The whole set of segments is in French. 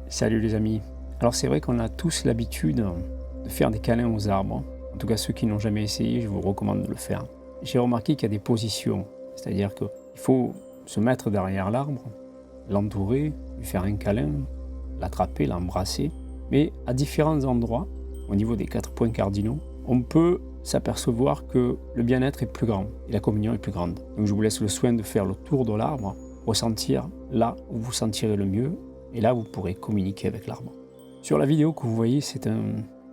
Salut les amis. Alors c'est vrai qu'on a tous l'habitude de faire des câlins aux arbres. En tout cas ceux qui n'ont jamais essayé, je vous recommande de le faire. J'ai remarqué qu'il y a des positions, c'est-à-dire qu'il faut se mettre derrière l'arbre, l'entourer, lui faire un câlin, l'attraper, l'embrasser. Mais à différents endroits, au niveau des 4 points cardinaux, on peut s'apercevoir que le bien-être est plus grand et la communion est plus grande. Donc je vous laisse le soin de faire le tour de l'arbre, ressentir là où vous sentirez le mieux, et là vous pourrez communiquer avec l'arbre. Sur la vidéo que vous voyez, c'est un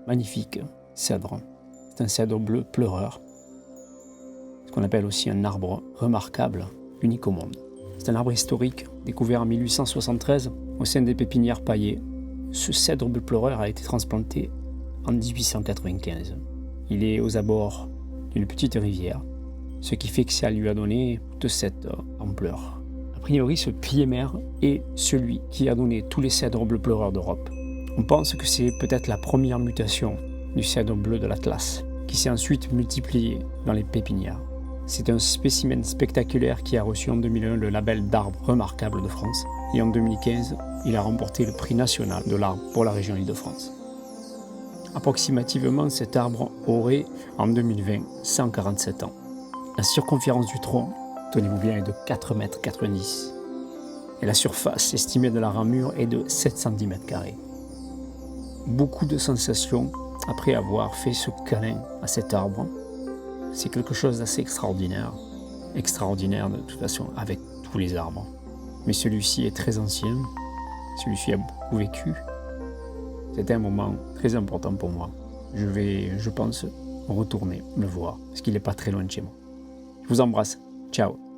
magnifique cèdre. C'est un cèdre bleu pleureur, ce qu'on appelle aussi un arbre remarquable, unique au monde. C'est un arbre historique, découvert en 1873 au sein des pépinières paillées. Ce cèdre bleu pleureur a été transplanté en 1895. Il est aux abords d'une petite rivière, ce qui fait que ça lui a donné toute cette ampleur. A priori, ce pied-mère est celui qui a donné tous les cèdres bleus pleureurs d'Europe. On pense que c'est peut-être la première mutation du cèdre bleu de l'Atlas, qui s'est ensuite multiplié dans les pépinières. C'est un spécimen spectaculaire qui a reçu en 2001 le label d'arbre remarquable de France, et en 2015, il a remporté le prix national de l'arbre pour la région Île-de-France. Approximativement, cet arbre aurait, en 2020, 147 ans. La circonférence du tronc, tenez-vous bien, est de 4,90 m. Et la surface estimée de la ramure est de 7 cm². Beaucoup de sensations après avoir fait ce câlin à cet arbre. C'est quelque chose d'assez extraordinaire. Extraordinaire de toute façon avec tous les arbres. Mais celui-ci est très ancien. Celui-ci a beaucoup vécu. C'était un moment très important pour moi. Je vais, je pense, retourner le voir, parce qu'il n'est pas très loin de chez moi. Je vous embrasse. Ciao.